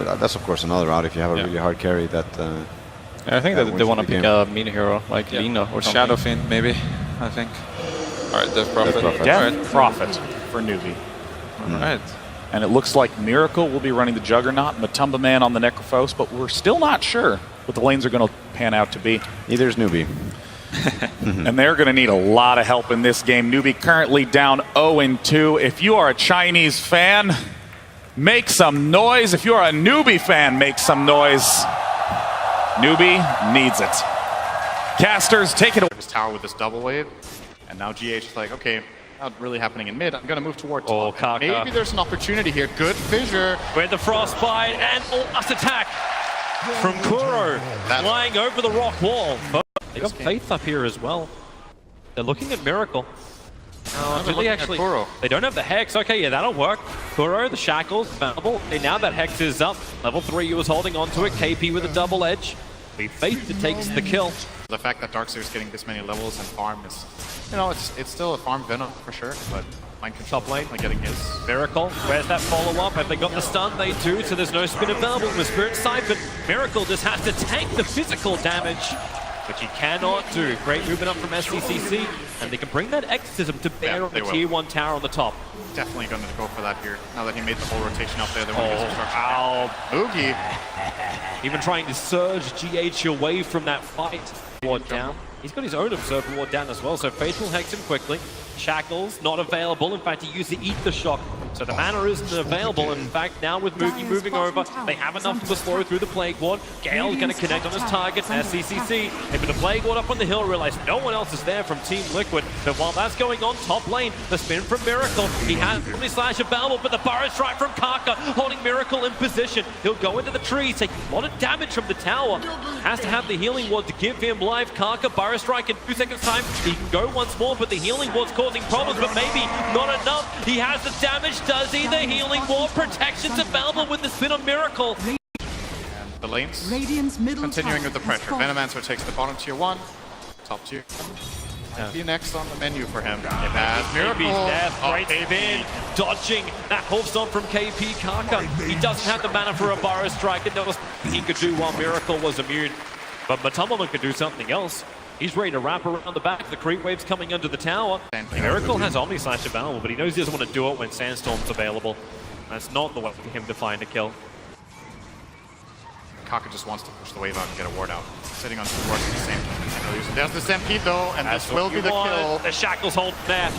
That's of course another route if you have a really hard carry that... I think that they want to pick a mean hero like Lina or something. Shadow Fiend, maybe, I think. Alright, Death Prophet. Death Prophet for Newbee. Alright. And it looks like Miracle will be running the Juggernaut, Matumba Man on the Necrophos, but we're still not sure what the lanes are going to pan out to be. Neither is Newbee. And they're going to need a lot of help in this game. Newbee currently down 0-2. If you are a Chinese fan, make some noise. If you are a Newbee fan, make some noise. Newbee needs it. Casters, take it away. His tower with this double wave, and now GH is like, okay, not really happening in mid. I'm gonna move toward top. Kaka. Maybe there's an opportunity here. Good fissure. With the frostbite and last attack from Kuro, flying over the rock wall. But they got Faith up here as well. They're looking at Miracle. Do they actually? They don't have the Hex. Okay, yeah, that'll work. Kuro, the Shackles, available. And now that Hex is up. Level 3, he was holding on to it. KP with a double edge. Be Faith that takes the kill. The fact that Darkseer's getting this many levels and farm is, you know, it's still a farm Venom for sure, but Mind Control Top lane, like getting his. Miracle, where's that follow-up? Have they got the stun? They do, so there's no spin available with Spirit Siphon. Miracle just has to tank the physical damage, which he cannot do. Great movement up from SCCC, and they can bring that Exorcism to bear on the Tier 1 tower on the top. Definitely going to go for that here. Now that he made the whole rotation up there, they want to use Ow. Oogie. Even trying to surge GH away from that fight. Ward down. He's got his own Observer Ward down as well, so Faith will hex him quickly. Shackles not available. In fact, he used to eat the shock, so the mana isn't available. In fact, now with Moogie moving over, they have enough to slow through the Plague Ward. Gale's going to connect on his target, SCCC. They put the Plague Ward up on the hill, realize no one else is there from Team Liquid. But while that's going on, top lane, the spin from Miracle. He has only slash available, but the Burrow Strike from Kaka, holding Miracle in position. He'll go into the trees, taking a lot of damage from the tower. Has to have the Healing Ward to give him life. Kaka, Burrow Strike in 2 seconds time. He can go once more, but the Healing Ward's causing problems, but maybe not enough. He has the damage, does he? The Healing Ward protection's available with the spin on Miracle. And the lanes continuing with the pressure. Venomancer takes the bottom tier 1, top tier. Might be next on the menu for him. And Miracle. Great spin, dodging that Wolf Stomp from KP Kaka. He doesn't have the mana for a Burrow Strike, and notice he could do while Miracle was immune. But Matumba could do something else. He's ready to wrap around the back. The creep wave's coming under the tower. Miracle has Omni Slash available, but he knows he doesn't want to do it when Sandstorm's available. That's not the way for him to find a kill. Kaka just wants to push the wave out and get a ward out. Sitting on 2 wards at the same time. There's the Stampede though, and this will be the kill. The Shackles hold there.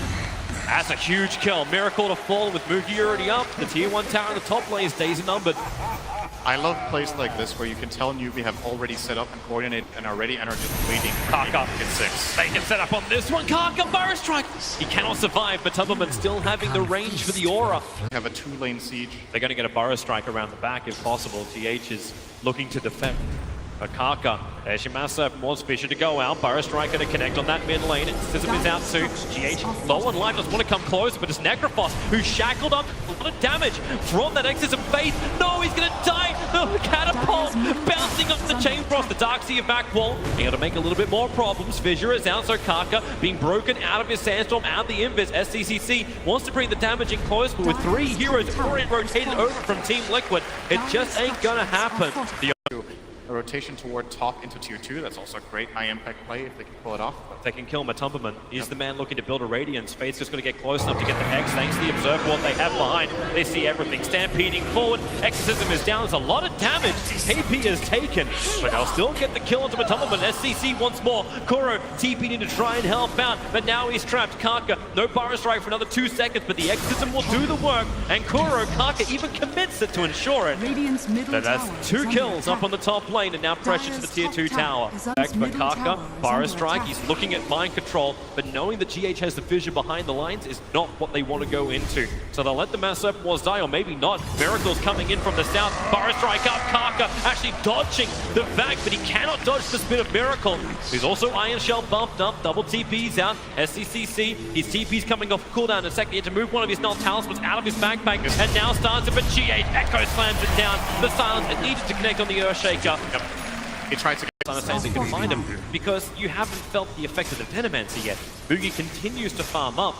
That's a huge kill. Miracle to fall with Moogie already up. The tier 1 tower in the top lane is days numbered. I love plays like this where you can tell Newbee have already set up and coordinated and are ready and are just waiting. Kaka gets 6. They can set up on this one. Kaka, Burrow Strike. He cannot survive, but Tumberman still having the range for the aura. They have a 2-lane siege. They're going to get a Burrow Strike around the back if possible. GH is looking to defend. But Kaka, there's your Massa, more Fisher to go out. Burrow Strike going to connect on that mid lane. Sism is out too. GH low on life, doesn't want to come close, but it's Necrophos who's shackled up. A lot of damage from that Exorcism Faith. No, he's going to die. The catapult bouncing off the Chain Frost. The Darkseer back wall. Able to make a little bit more problems. Fissure is out, so Kaka being broken out of his Sandstorm, out of the Invis. SCCC wants to bring the damage in close, but with 3 heroes already rotated over from Team Liquid, it just ain't going to happen. A rotation toward top into tier 2. That's also a great high impact play if they can pull it off. If they can kill Matumberman, he's the man looking to build a Radiance. Fate's just going to get close enough to get the Hex thanks to the Observe Ward they have behind. They see everything stampeding forward. Exorcism is down. There's a lot of damage. KP is taken, but they'll still get the kill onto Matumberman. SCC once more. Kuro TP'd in to try and help out, but now he's trapped. Kaka, no Burrow Strike for another 2 seconds, but the Exorcism will do the work, and Kuro, Kaka even commits it to ensure it. So that's 2 kills up on the top lane, and now pressure to the tier 2 tower. Back for Kaka, Burrow Strike, he's looking at mind control, but knowing that GH has the vision behind the lines is not what they want to go into. So they'll let the Mass Serpent Wars die, or maybe not. Miracle's coming in from the south. Burrow Strike up, Kaka actually dodging the vac, but he cannot dodge the spin of Miracle. He's also Iron Shell bumped up, double TP's out. SCCC, his TP's coming off cooldown in a second. He had to move one of his null talismans out of his backpack, and now starts it, but GH Echo slams it down. The silence, it needed to connect on the Earthshaker. He tried to get They can find him because you haven't felt the effect of the Venomancer yet. Boogie continues to farm up,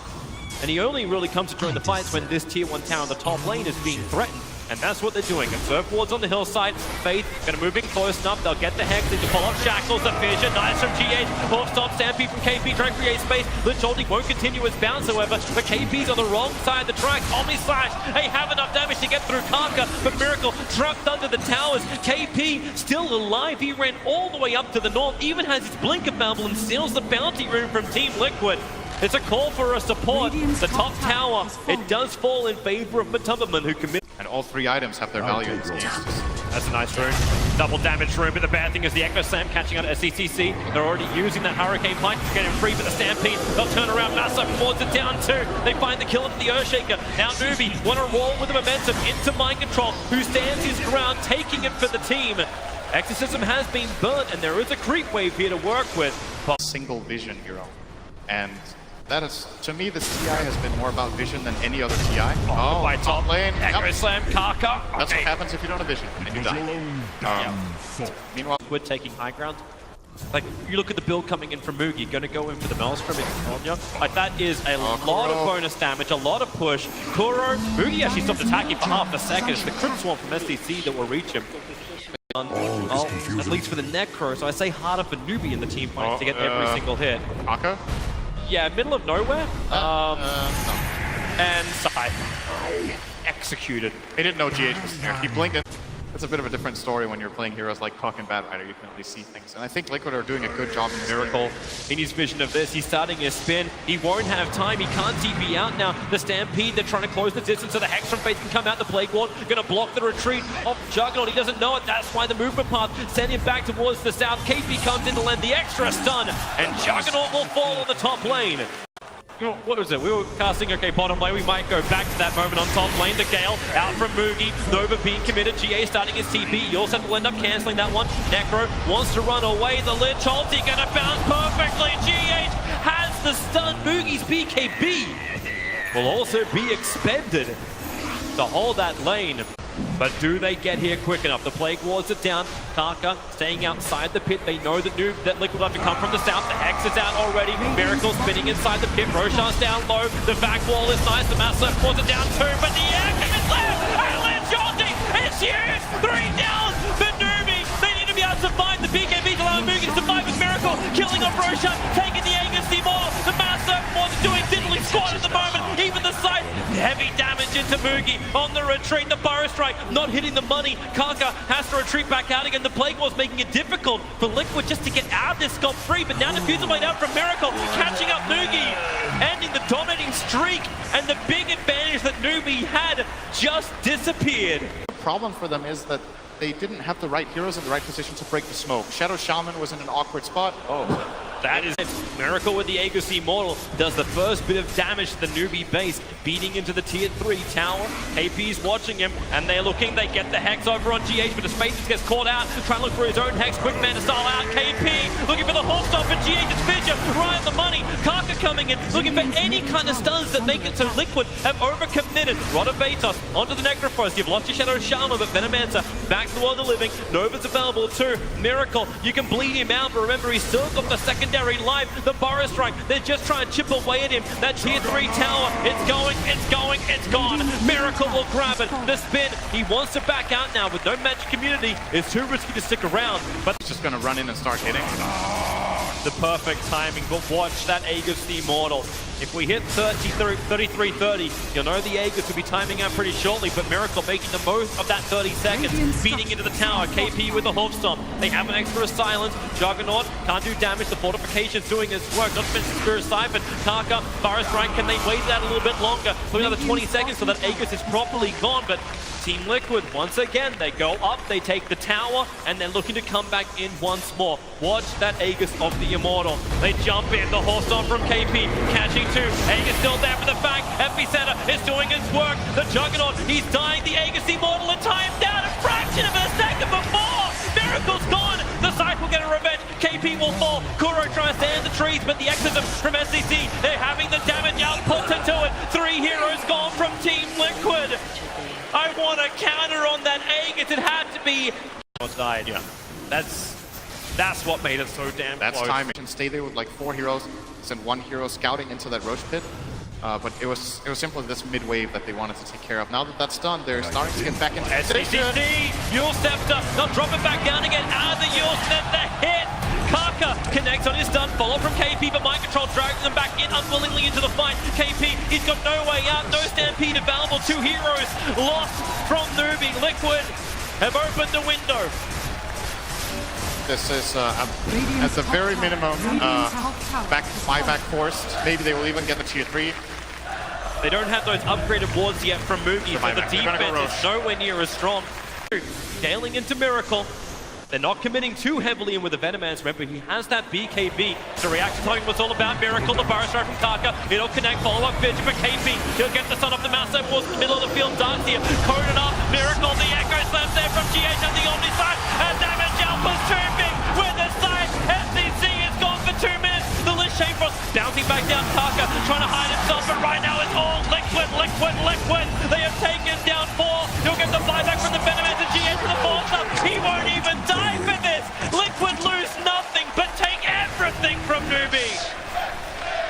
and he only really comes to join the fights when this tier 1 tower on the top lane is being threatened. And that's what they're doing. Observe wards on the hillside. Faith going to move in close enough. They'll get the Hex into pull up Shackles. The Fissure. Nice from GH. Half stop. Stampede from KP. Trying to create space. Lich holding won't continue his bounce, however. But KP's on the wrong side of the track. Omni Slash. They have enough damage to get through Kaka. But Miracle trapped under the towers. KP still alive. He ran all the way up to the north. Even has his Blinker Bubble and steals the bounty rune from Team Liquid. It's a call for a support. The top tower, it does fall in favor of Matumberman, who commits. And all three items have their value in this game. That's a nice rune. Double damage rune, but the bad thing is the Echo Slam catching out at SCCC. They're already using that Hurricane Punch to get him free, but the Stampede, they'll turn around. Massa forwards it down too. They find the kill into the Earthshaker. Now Newbee want to roll with the momentum into Mind Control, who stands his ground, taking it for the team. Exorcism has been burnt, and there is a creep wave here to work with. Single vision hero. And that is, to me, this TI has been more about vision than any other TI. Oh, by top lane, Echo Yep. Slam, Kaka. That's what happens if you don't have vision, and you die. Meanwhile, We're taking high ground. Like, you look at the build coming in from Mugi, going to go in for the Maelstrom into Sonya. Like, that is a lot of bonus damage, a lot of push. Kuro, Mugi actually stopped attacking for half a second. It's the Crypt Swarm from SDC that will reach him. At least for the Necro, so I say harder for Newbee in the team fight to get every single hit. Kaka? Yeah, middle of nowhere. No. And Sai. Executed. He didn't know GH was there. He blinked it. It's a bit of a different story when you're playing heroes like Puck and Bad Rider. You can really see things. And I think Liquid are doing a good job in this Miracle in his vision of this. He's starting his spin. He won't have time. He can't TP out now. The Stampede, they're trying to close the distance so the Hex from Faith can come out. The Plague Ward going to block the retreat of Juggernaut. He doesn't know it. That's why the movement path send him back towards the south. KP comes in to land the extra stun, and Juggernaut will fall on the top lane. What was it? We were casting, okay, bottom lane. We might go back to that moment on top lane. The Gale out from Mugi. Nova being committed. GA starting his TP. You also will end up cancelling that one. Necro wants to run away. The Lich ulti gonna bounce perfectly. GH has the stun. Mugi's BKB will also be expended to hold that lane. But do they get here quick enough? The Plague Wards are down. Kaka staying outside the pit. They know that Liquid will have to come from the south. The Hex is out already. Miracle spinning inside the pit. Roshan's down low. The back wall is nice. The Master Force it down too. But the Action is left. And Lich ulti is huge. 3 down for Newbee. They need to be able to find the BKB to allow Mugi to survive with Miracle. Killing off Roshan. Taking the Agency more. The Master Force doing diddly squat at the moment. Even the side. Heavy damage into Mugi on the retreat. The Burrow Strike not hitting the money. Kaka has to retreat back out again. The Plague War's making it difficult for Liquid just to get out of this scot-free. But now Diffusal Blade out from Miracle, catching up Mugi, ending the dominating streak. And the big advantage that Newbee had just disappeared. The problem for them is that they didn't have the right heroes in the right position to break the smoke. Shadow Shaman was in an awkward spot. That is Miracle with the Aegis Immortal does the first bit of damage to the Newbee base, beating into the tier 3 tower. KP's watching him, and they're looking. They get the Hex over on GH, but his Spaces gets caught out. Trying to look for his own Hex. Quick man to stall out. KP looking for the whole stop, and GH's Fissure right on the money. Kaka coming in, looking for any kind of stuns that make it so Liquid have overcommitted. Rotovatos onto the Necrophos. You've lost your Shadow Shaman, but Venomancer back to the world of the living. Nova's available too. Miracle, you can bleed him out, but remember he's still got the secondary life. The Burrow Strike, they're just trying to chip away at him. That tier 3 tower, it's going, it's gone. Miracle will grab it. The spin, he wants to back out now, but no magic community. It's too risky to stick around. But He's just going to run in and start hitting. the perfect timing, but watch that Aegis the Immortal. If we hit 33-30, you'll know the Aegis will be timing out pretty shortly, but Miracle making the most of that 30 seconds, feeding into the tower. KP with the Hoof Stomp. They have an extra silence. Juggernaut can't do damage. The fortification's doing its work. Not to mention Spirit Siphon. Kaka, Burrow Strike, can they wait that a little bit longer for another 20 seconds so that Aegis is properly gone? But Team Liquid, once again, they go up, they take the tower, and they're looking to come back in once more. Watch that Aegis of the Immortal. They jump in, the horse on from KP, catching two. Aegis still there for the fact. Epicenter is doing its work. The Juggernaut, he's dying. The Aegis Immortal and time down a fraction of a second before. Miracle's gone. The Scythe will get a revenge. KP will fall. Kuro tries to stand the trees, but the Exorcism from SCC, they're having the damage output into it. 3 heroes gone from Team Liquid. I want a counter on that Aegis. It had to be. Died. Yeah. That's what made it so damn That's close. timing. And stay there with like 4 heroes, send 1 hero scouting into that Roach pit. But it was simply this mid wave that they wanted to take care of. Now that that's done, they're starting to get back into SCC, Yule stepped up, they'll drop it back down again, out of the Yule step, the hit! Kaka connects on his stun, follow from KP, but mind control drags them back in unwillingly into the fight. KP, he's got no way out, no stampede available, 2 heroes lost from Newbee. Liquid have opened the window. This is, at the very minimum, buyback forced. Maybe they will even get the tier 3. They don't have those upgraded wards yet from Mugi, so the defense is nowhere near as strong. Scaling into Miracle. They're not committing too heavily in with the Venomance. Remember, he has that BKB. So reaction telling what's all about. Miracle, the Burrow Strike from Kaka. It'll connect, follow up Vigil for KP. He'll get the sun off the Massive Wars in the middle of the field. Darts here, coded up. Miracle, the Echo slams there from GH on the Omni side. And damage Alpha's too big with the side. SCC is gone for 2 minutes. The Lich Chamber bouncing back down. Kaka trying to hide himself, but right now it's all Liquid. They have taken down 4. He'll get the buyback from the Venomance and GH for the 4th up. He won't even die for this. Liquid lose nothing, but take everything from Newbee.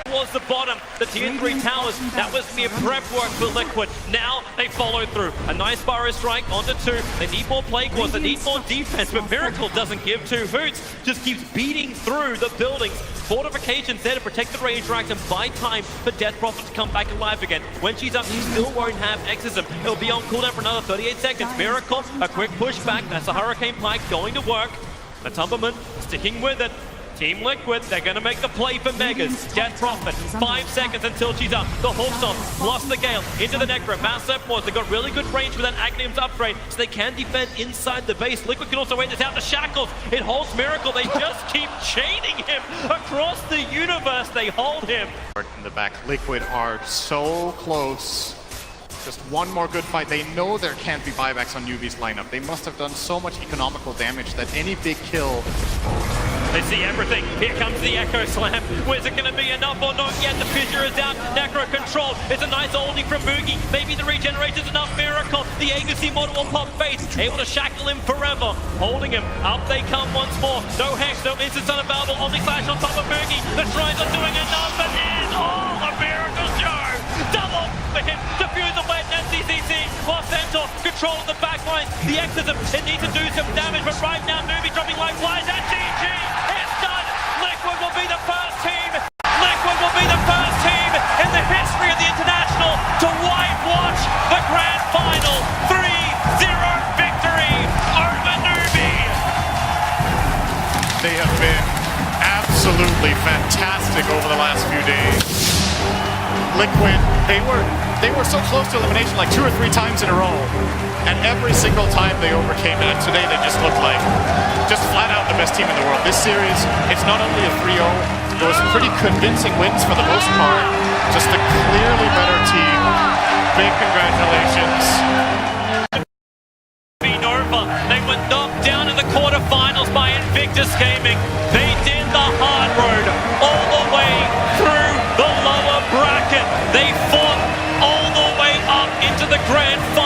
Towards the bottom, the tier 3 towers, that was mere prep work for Liquid. Now they follow through. A nice Burrow Strike onto 2. They need more Plague Wars, they need more defense, but Miracle doesn't give 2 hoots. Just keeps beating through the buildings. Fortifications there to protect the range racks and buy time for Death Prophet to come back alive again. When she's up, she still won't have Exorcism. It'll be on cooldown for another 38 seconds. Miracle, a quick push back. That's a Hurricane Pike going to work. The Tumberman sticking with it. Team Liquid, they're going to make the play for Megas. Death Prophet, 5 seconds until she's up. The Hawkstone plus the Gale into the Necro. Massive Wars, they've got really good range with that Agnium's upgrade, so they can defend inside the base. Liquid can also wait this out. The Shackles, it holds Miracle. They just keep chaining him across the universe. They hold him. In the back, Liquid are so close. Just one more good fight. They know there can't be buybacks on Newbee's lineup. They must have done so much economical damage that any big kill. They see everything. Here comes the Echo Slam. Where's it going to be enough or not yet? The Fissure is out. Necro controlled. It's a nice holding from Boogie. Maybe the regeneration's enough. Miracle. The Agency model will pop face. Able to shackle him forever. Holding him. Up they come once more. No Hex, no instance unavailable. Omni Slash on top of Boogie. The Shrines are doing enough. And it's all a Miracle show. Double for him. Diffuse the blade. NCCC. Lost Centaur. Control of the backline. The Exorcism. It needs to do some damage. But right now, Newbee dropping like flies. And GG. Liquid will be the first team. Liquid will be the first team in the history of the International to whitewash the Grand Final. 3-0 victory over Newbee. They have been absolutely fantastic over the last few days. Liquid, they were so close to elimination like 2 or 3 times in a row. And every single time they overcame it, and today they just looked like just flat out the best team in the world. This series, it's not only a 3-0, those pretty convincing wins for the most part. Just a clearly better team. Big congratulations. Nova, they were knocked down in the quarterfinals by Invictus Gaming. They did the hard road all the way through the lower bracket. They fought all the way up into the grand final.